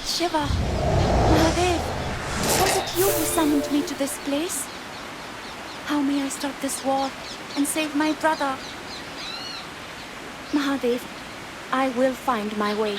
Shiva, Mahadev, was it you who summoned me to this place? How may I stop this war and save my brother? Mahadev, I will find my way.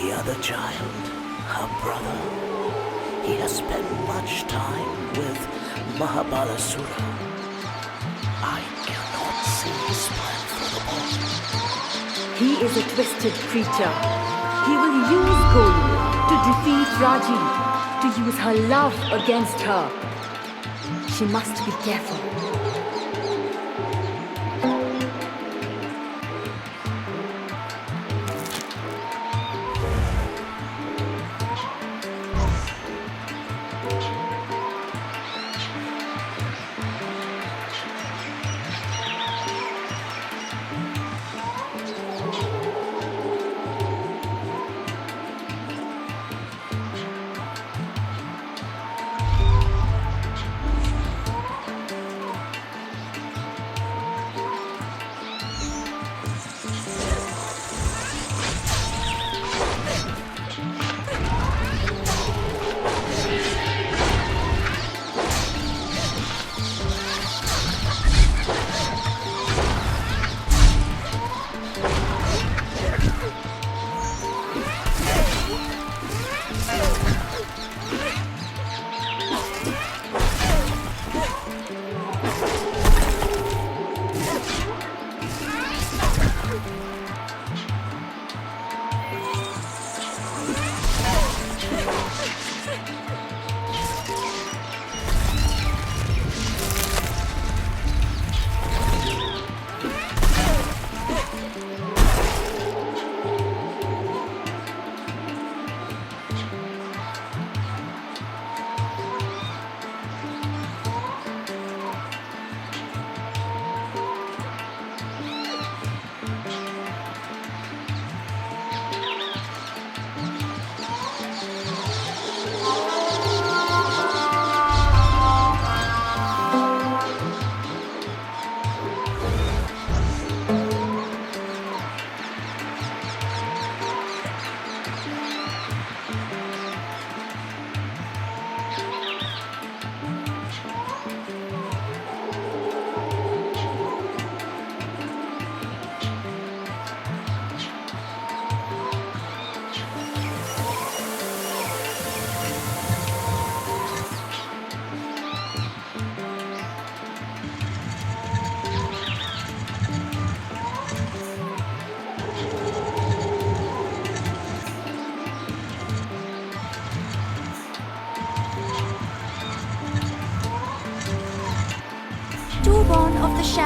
The other child, her brother, he has spent much time with Mahabalasura. I cannot see his plan for the boy. He is a twisted creature. He will use Golu to defeat Raji, to use her love against her. She must be careful.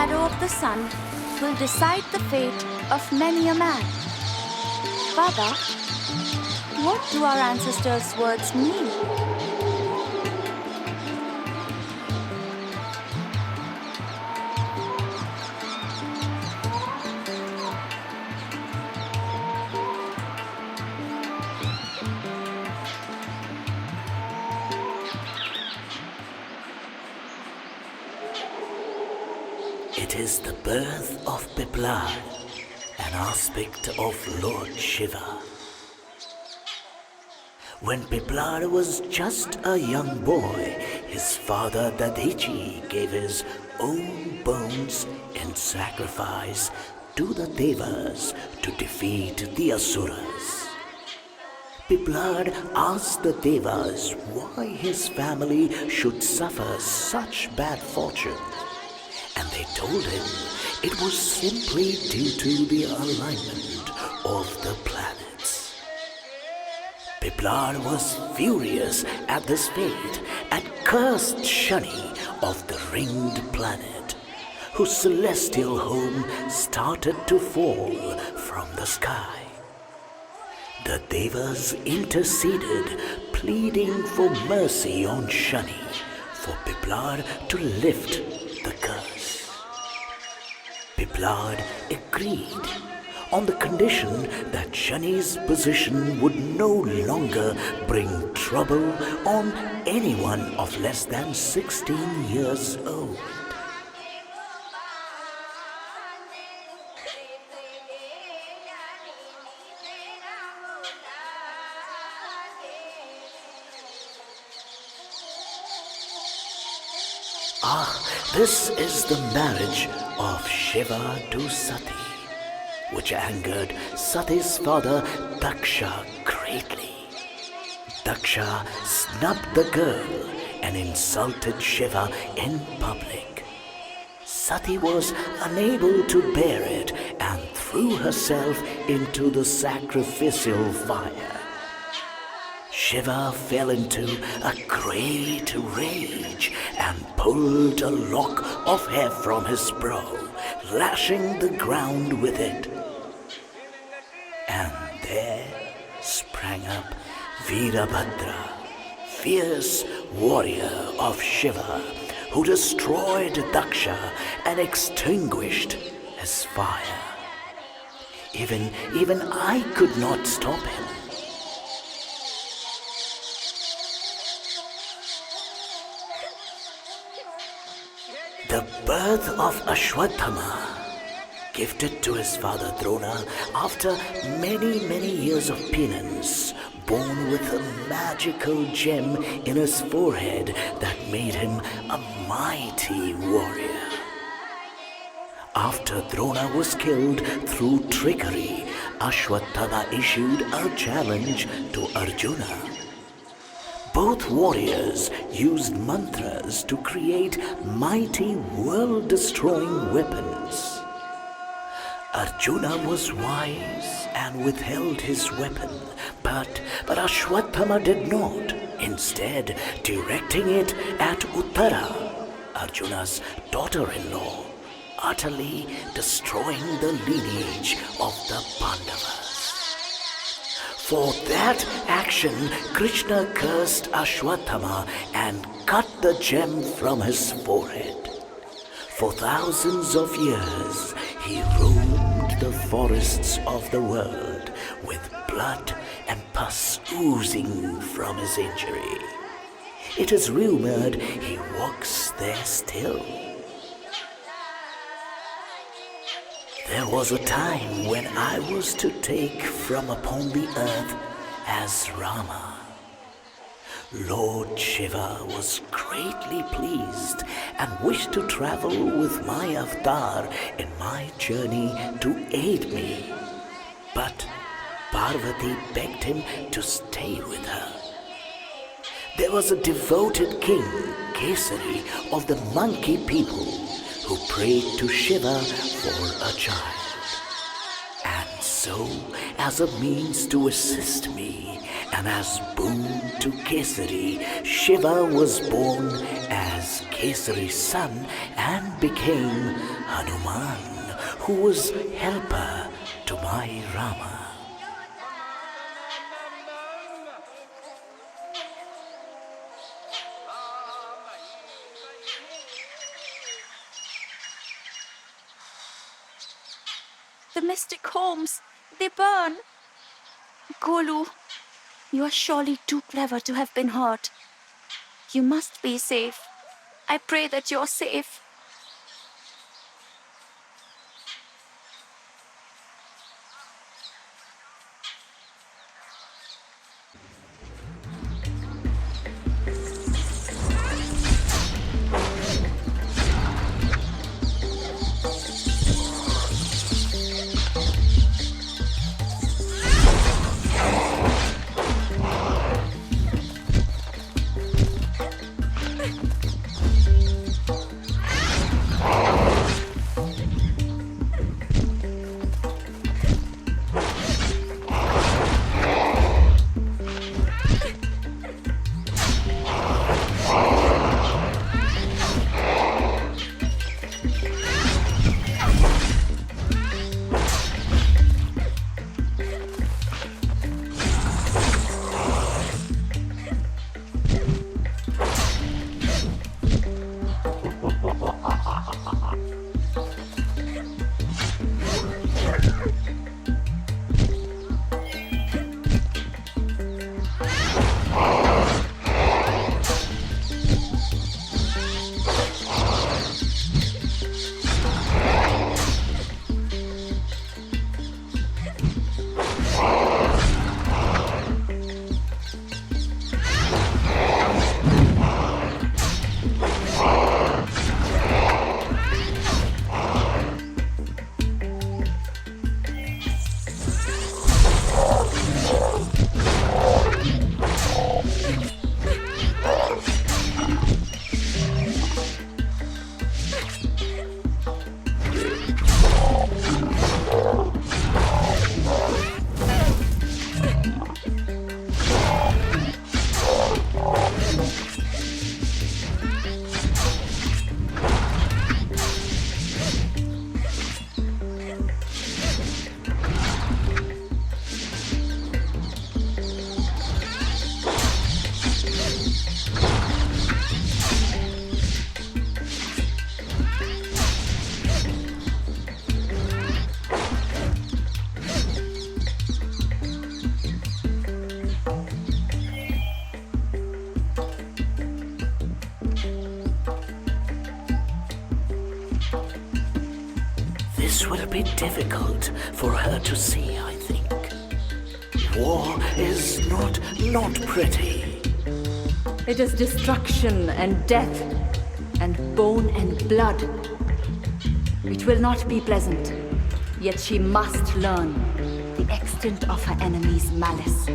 shadow of the sun will decide the fate of many a man. Father, what do our ancestors' words mean? It is the birth of Piplad, an aspect of Lord Shiva. When Piplad was just a young boy, his father Dadichi gave his own bones in sacrifice to the Devas to defeat the Asuras. Piplad asked the Devas why his family should suffer such bad fortune. And they told him it was simply due to the alignment of the planets. Piplad was furious at this fate and cursed Shani of the ringed planet, whose celestial home started to fall from the sky. The Devas interceded, pleading for mercy on Shani, for Piplad to lift the curse. Piplad agreed on the condition that Shani's position would no longer bring trouble on anyone of less than 16 years old. This is the marriage of Shiva to Sati, which angered Sati's father Daksha greatly. Daksha snubbed the girl and insulted Shiva in public. Sati was unable to bear it and threw herself into the sacrificial fire. Shiva fell into a great rage and pulled a lock of hair from his brow, lashing the ground with it. And there sprang up Veerabhadra, fierce warrior of Shiva, who destroyed Daksha and extinguished his fire. Even I could not stop him. The birth of Ashwatthama, gifted to his father Drona after many years of penance, born with a magical gem in his forehead that made him a mighty warrior. After Drona was killed through trickery, Ashwatthama issued a challenge to Arjuna. Both warriors used mantras to create mighty world-destroying weapons. Arjuna was wise and withheld his weapon, but Ashwatthama did not, instead directing it at Uttara, Arjuna's daughter-in-law, utterly destroying the lineage of the Pandavas. For that action, Krishna cursed Ashwatthama and cut the gem from his forehead. For thousands of years, he roamed the forests of the world with blood and pus oozing from his injury. It is rumored he walks there still. There was a time when I was to take from upon the earth as Rama. Lord Shiva was greatly pleased and wished to travel with my avatar in my journey to aid me. But Parvati begged him to stay with her. There was a devoted king, Kesari, of the monkey people, who prayed to Shiva for a child. And So, as a means to assist me, and as boon to Kesari, Shiva was born as Kesari's son and became Hanuman, who was helper to my Rama. The mystic homes, they burn. Golu, you are surely too clever to have been hurt. You must be safe. I pray that you're safe. This will be difficult for her to see, I think. War is not pretty. It is destruction and death, and bone and blood. It will not be pleasant, yet she must learn the extent of her enemy's malice.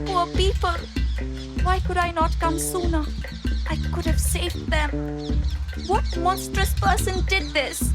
Poor people. Why could I not come sooner? I could have saved them. What monstrous person did this?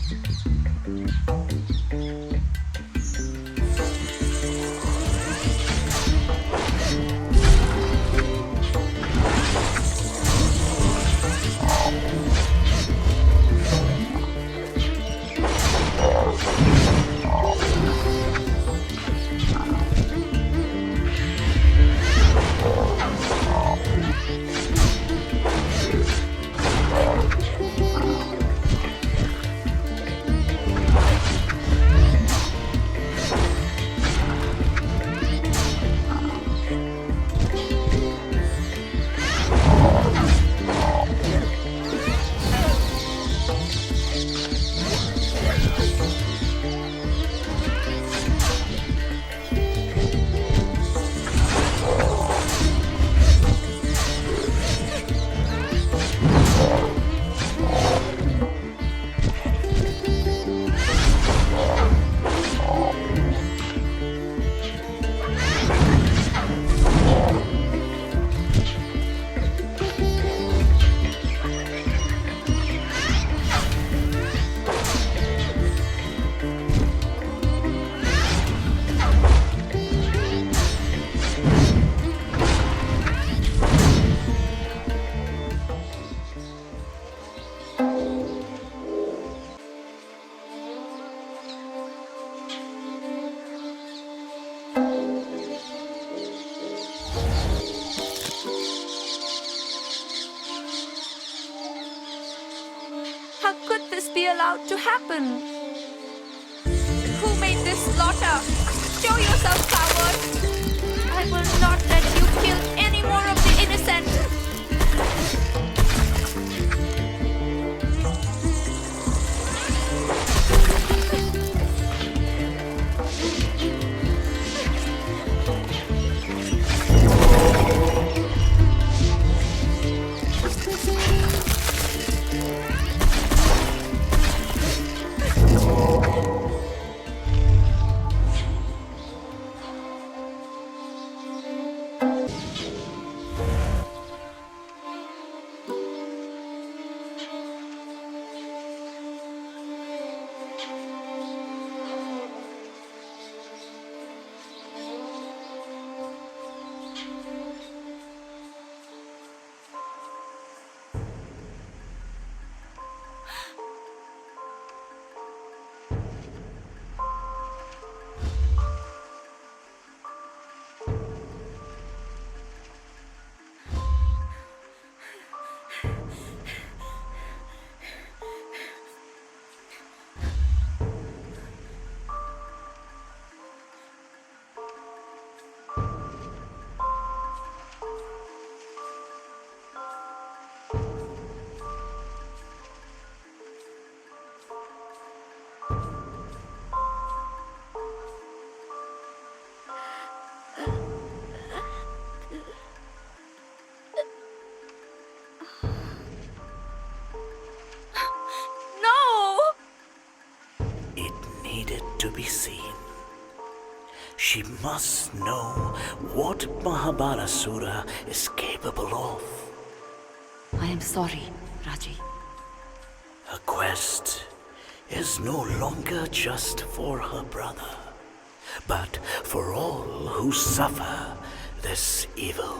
could this be allowed to happen? Who made this slaughter? Show yourself, coward! I will not let you kill any more of the innocent! To be seen. She must know what Mahabalasura is capable of. I am sorry, Raji. Her quest is no longer just for her brother, but for all who suffer this evil.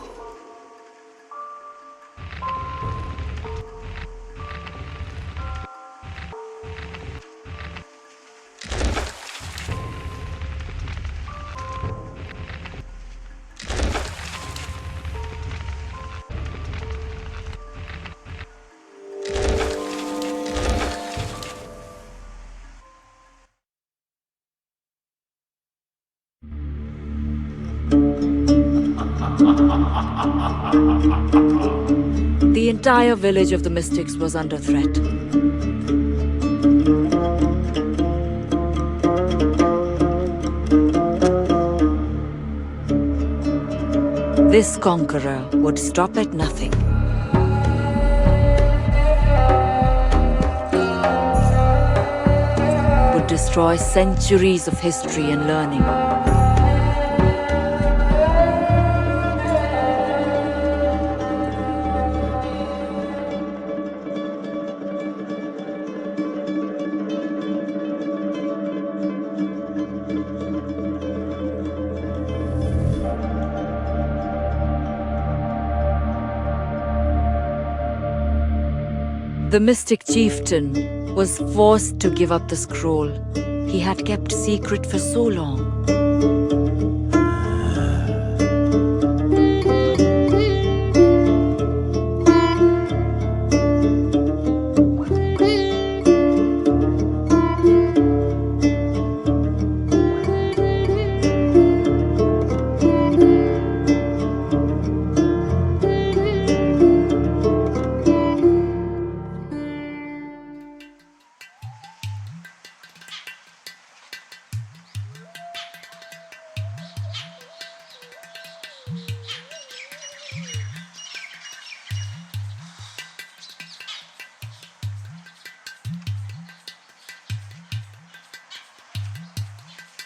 The entire village of the Mystics was under threat. This conqueror would stop at nothing. Would destroy centuries of history and learning. The mystic chieftain was forced to give up the scroll he had kept secret for so long.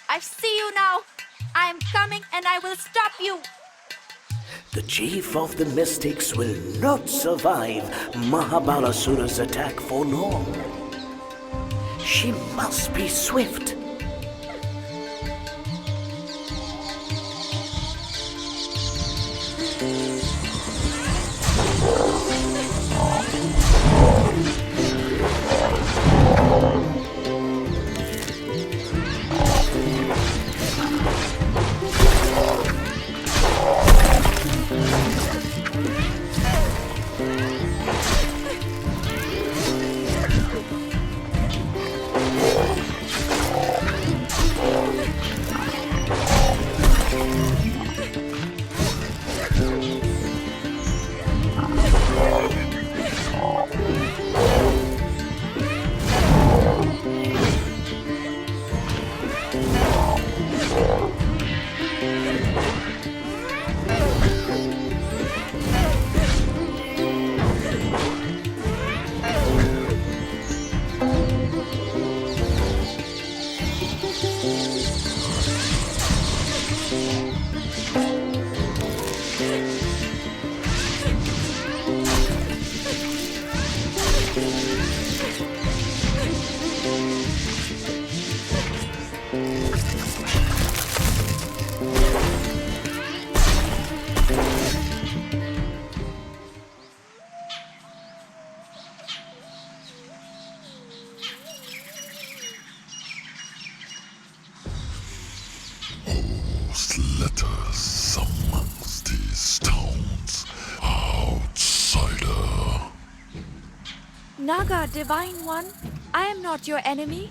I see you now. I am coming and I will stop you. The chief of the mystics will not survive Mahabalasura's attack for long. She must be swift. Visitor summons these stones. Outsider. Naga, Divine One, I am not your enemy.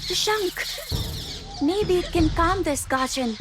The Shank. Maybe it can calm this Gajan.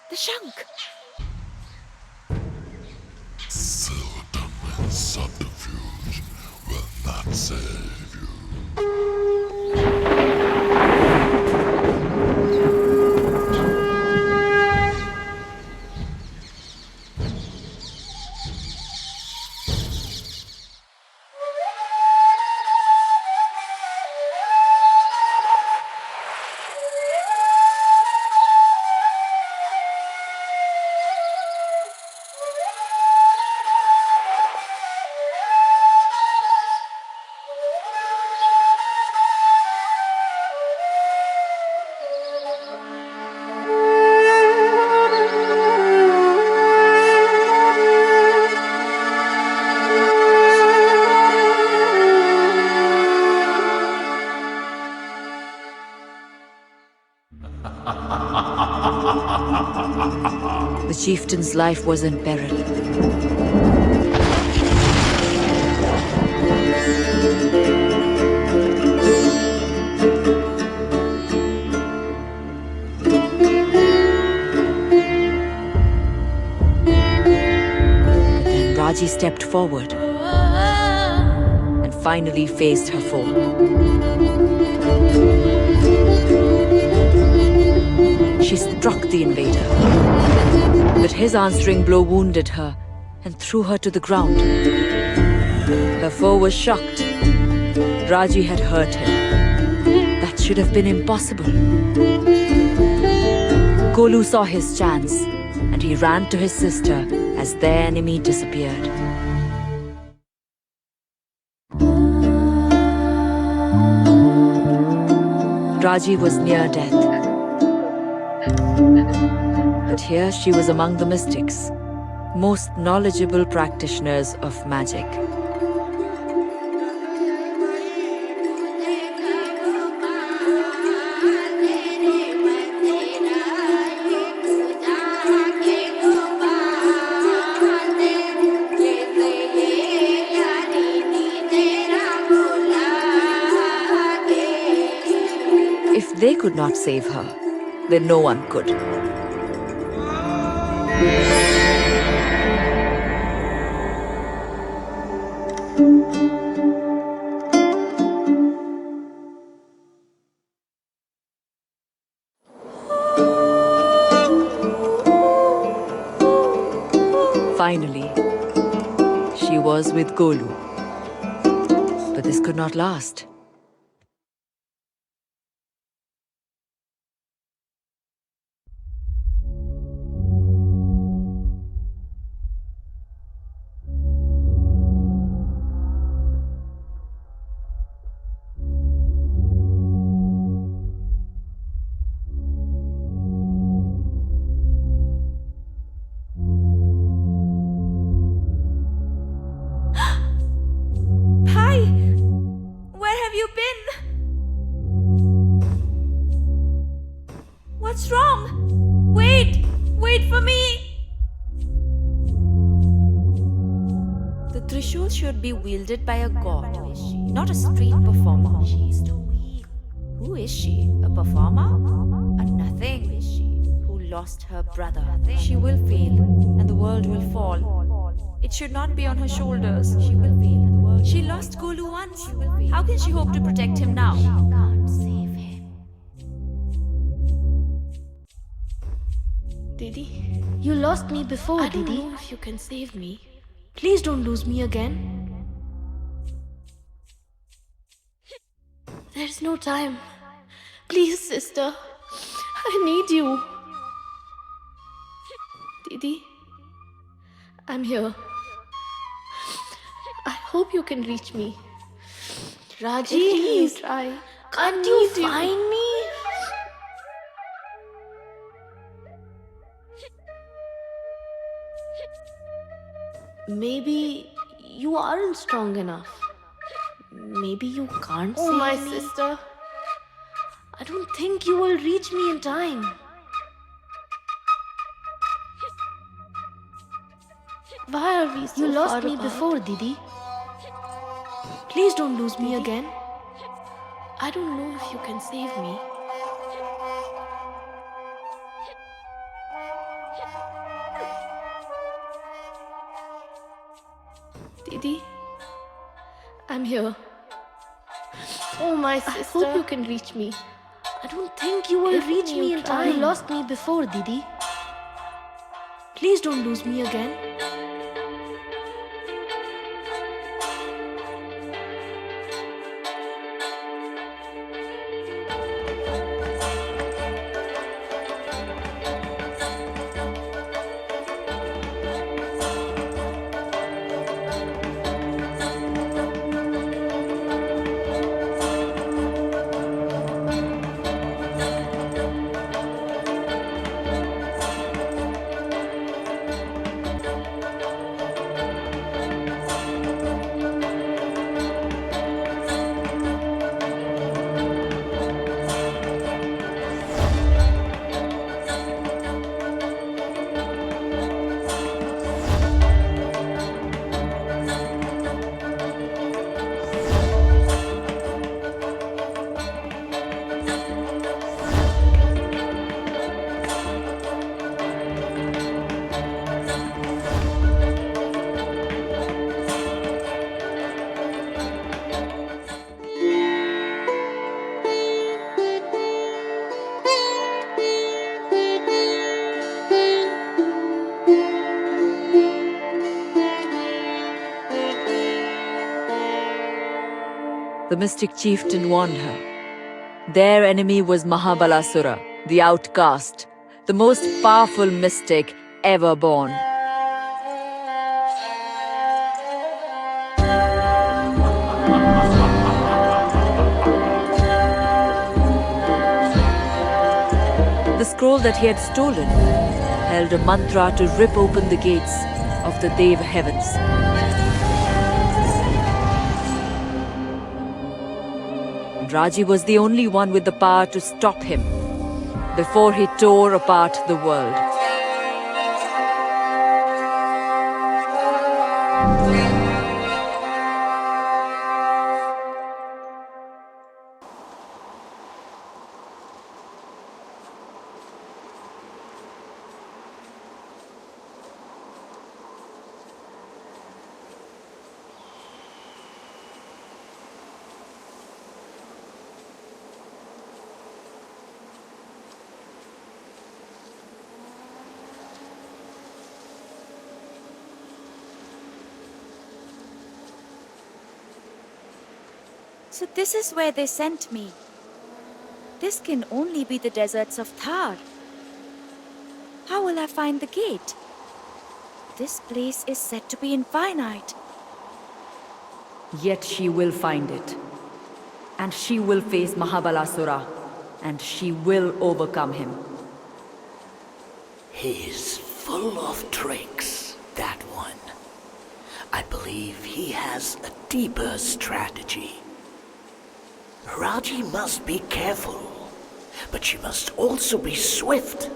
The Shank. Seldom and subterfuge will not save you. The chieftain's life was in peril. But then Raji stepped forward and finally faced her foe. She struck the invader. But his answering blow wounded her and threw her to the ground. Her foe was shocked. Raji had hurt him. That should have been impossible. Golu saw his chance, and he ran to his sister as their enemy disappeared. Raji was near death. But here she was among the mystics, most knowledgeable practitioners of magic. If they could not save her, then no one could. Finally, she was with Golu. But this could not last. Hi! Where have you been? What's wrong? Wait! Wait for me! The Trishul should be wielded by a god, not a street performer. She's too weak. Who is she? A performer? A nothing. Who lost her brother. She will fail, and the world will fall. It should not be on her shoulders. She will fail, and the world. She lost Golu once. How can she hope to protect him now? She can't save him. Didi, you lost me before, I Didi. don't know if you can save me. Please don't lose me again. There's no time. Please, sister. I need you. Didi, I'm here. I hope you can reach me. Raji, Please. try. Can't you find me? Maybe you aren't strong enough. Maybe you can't Oh, save my me. sister. I don't think you will reach me in time. Why are we so You lost far me apart? before, Didi. Please don't lose me again. I don't know if you can save me. Didi, I'm here. Oh, my I sister. hope you can reach me. I don't think you will If reach you me in try. time. You lost me before, Didi. Please don't lose me again. The mystic chieftain warned her. Their enemy was Mahabalasura, the outcast, the most powerful mystic ever born. The scroll that he had stolen held a mantra to rip open the gates of the Dev heavens. Raji was the only one with the power to stop him before he tore apart the world. So this is where they sent me. This can only be the deserts of Thar. How will I find the gate? This place is said to be infinite. Yet she will find it. And she will face Mahabalasura. And she will overcome him. He's full of tricks, that one. I believe he has a deeper strategy. Raji must be careful, but she must also be swift.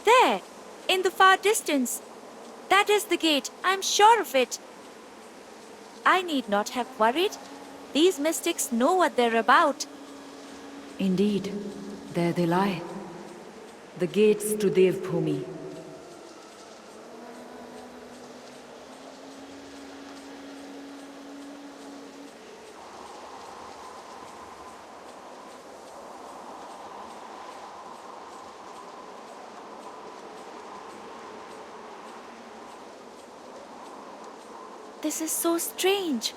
There, in the far distance. That is the gate, I'm sure of it. I need not have worried. These mystics know what they're about. Indeed, there they lie. The gates to Devbhumi. This is so strange.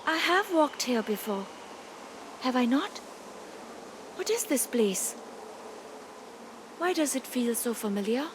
I have walked here before. Have I not? What is this place? Why does it feel so familiar?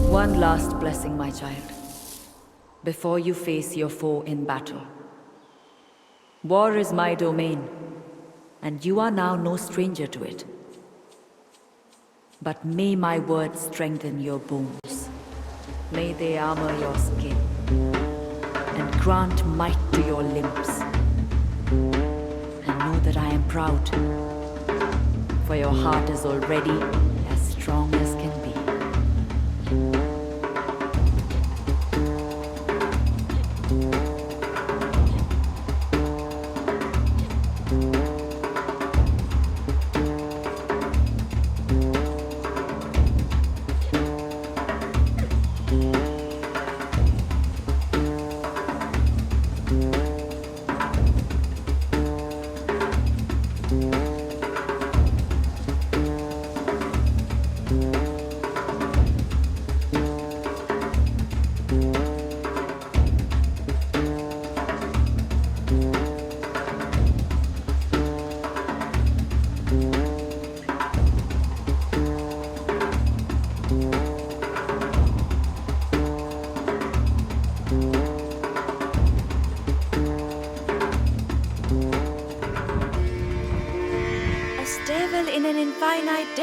One last blessing, my child, before you face your foe in battle. War is my domain, and you are now no stranger to it. But may my words strengthen your bones. May they armor your skin, and grant might to your limbs. And know that I am proud, for your heart is already as strong as can be.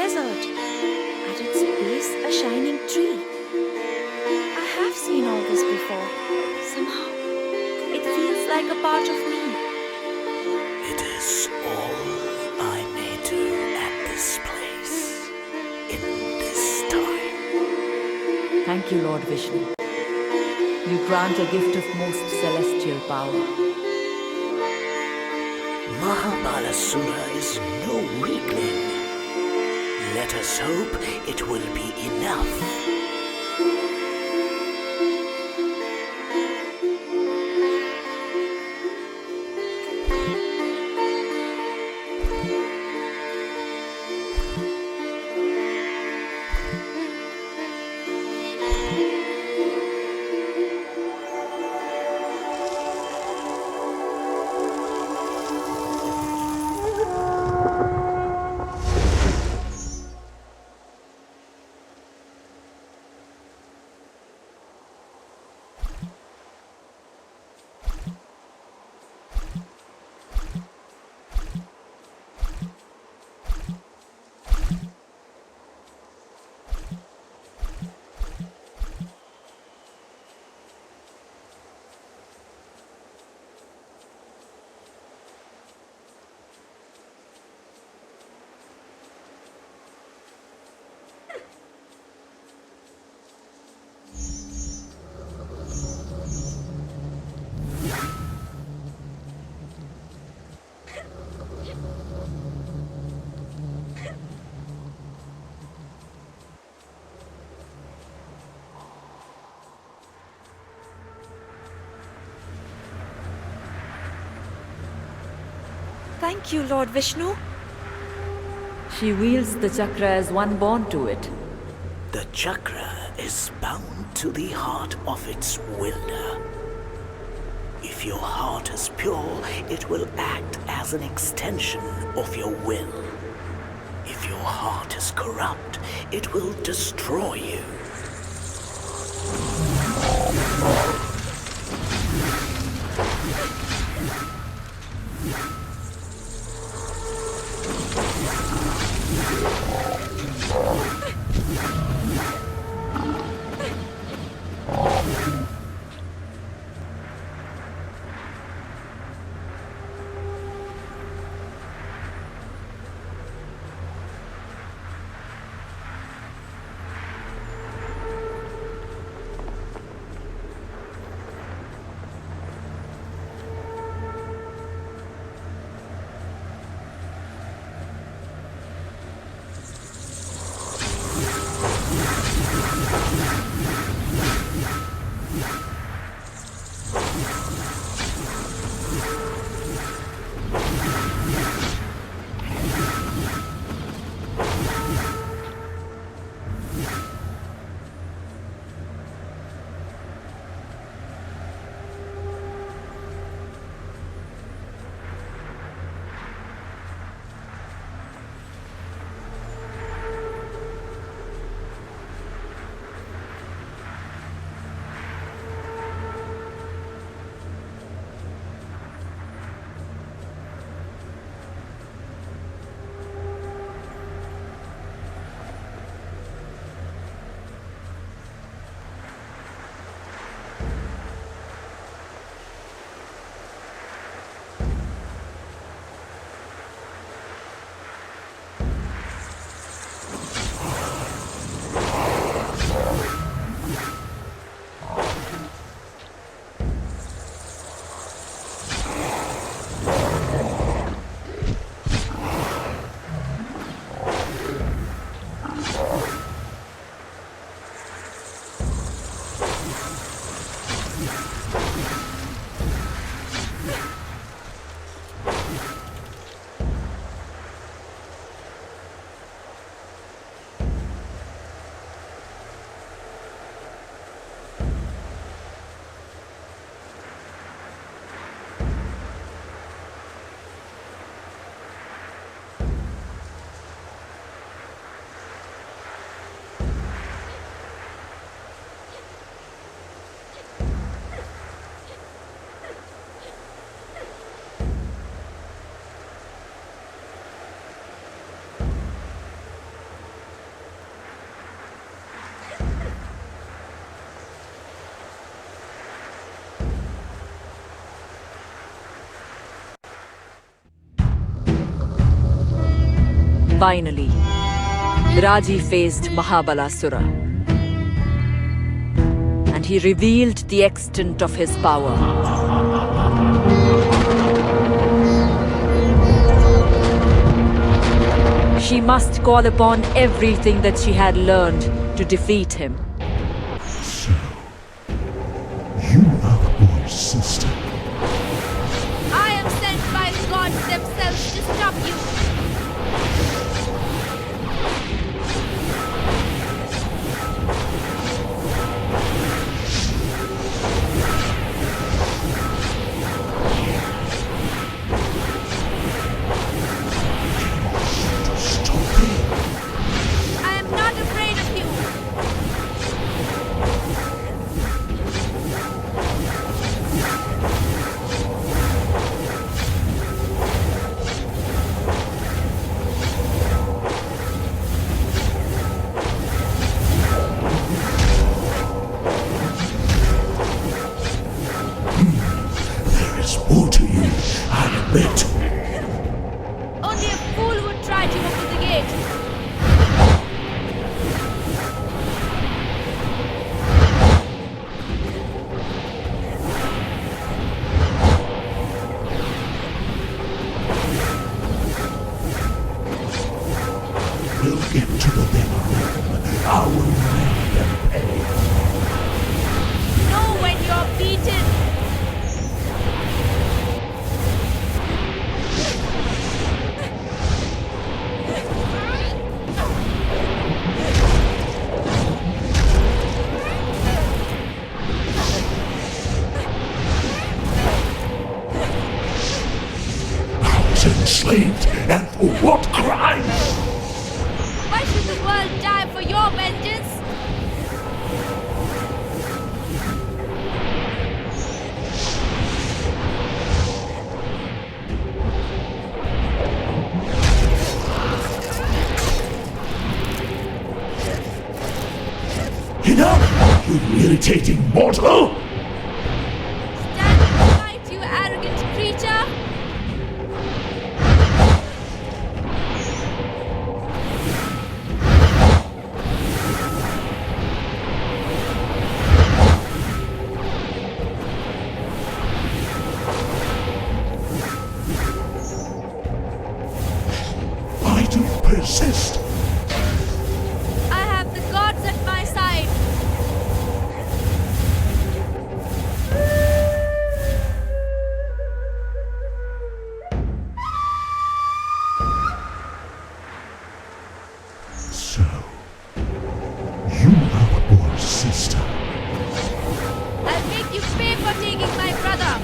desert. At its base, a shining tree. I have seen all this before. Somehow, it feels like a part of me. It is all I may do at this place, in this time. Thank you, Lord Vishnu. You grant a gift of most celestial power. Mahabalasura is no weakling. Let us hope it will be enough. Thank you, Lord Vishnu. She wields the chakra as one born to it. The chakra is bound to the heart of its wielder. If your heart is pure, it will act as an extension of your will. If your heart is corrupt, it will destroy you. Finally, Raji faced Mahabalasura. And he revealed the extent of his power. She must call upon everything that she had learned to defeat him. So, you are the boy's sister. I am sent by the gods themselves to stop you. I am not afraid of you. There is more to you, I admit. Only a fool would try to open the gate. We'll get to the big room. I will make them pay. Know when you're beaten. I was enslaved, and for what crime? Why should the world die for your vengeance? Enough, you irritating mortal! Stand and fight, you arrogant creature! Why do you persist? I have the gods at my side. So, you are the boy's sister. I'll make you pay for taking my brother.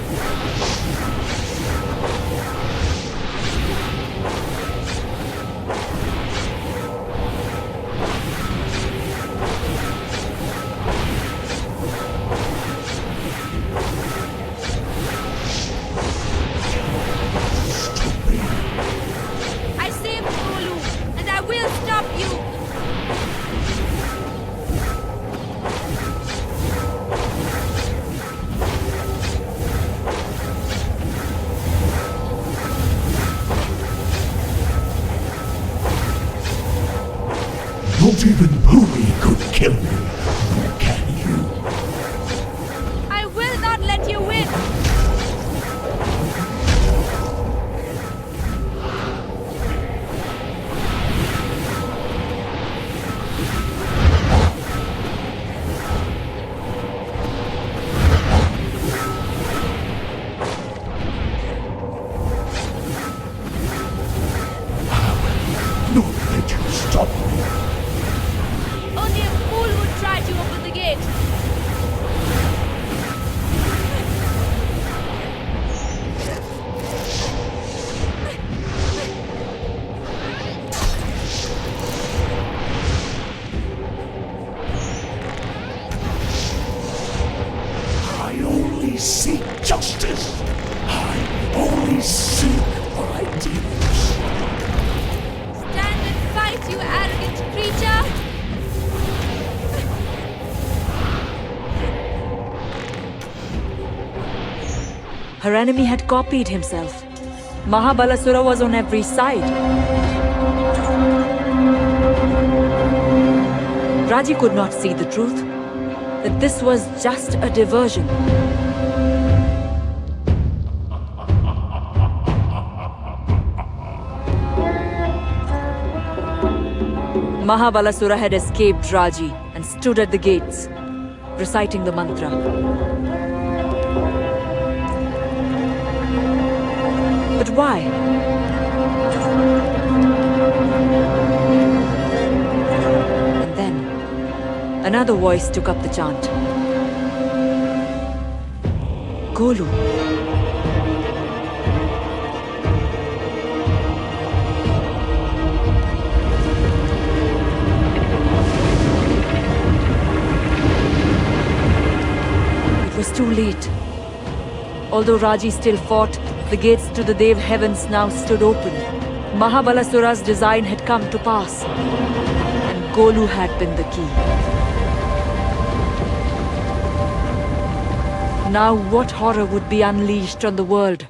Stop me. I saved Golu, and I will stop you. Not even Puri could kill me. Nor can you. I will not let you win. Not let you stop me. Only a fool would try to open the gate. I only seek justice. I only seek what I deserve. Stand and fight, you arrogant creature. Her enemy had copied himself. Mahabalasura was on every side. Raji could not see the truth, that this was just a diversion. Mahabalasura had escaped Raji and stood at the gates, reciting the mantra. But why? And then, another voice took up the chant. Golu. It was too late. Although Raji still fought, the gates to the Dev heavens now stood open. Mahabalasura's design had come to pass, and Golu had been the key. Now what horror would be unleashed on the world?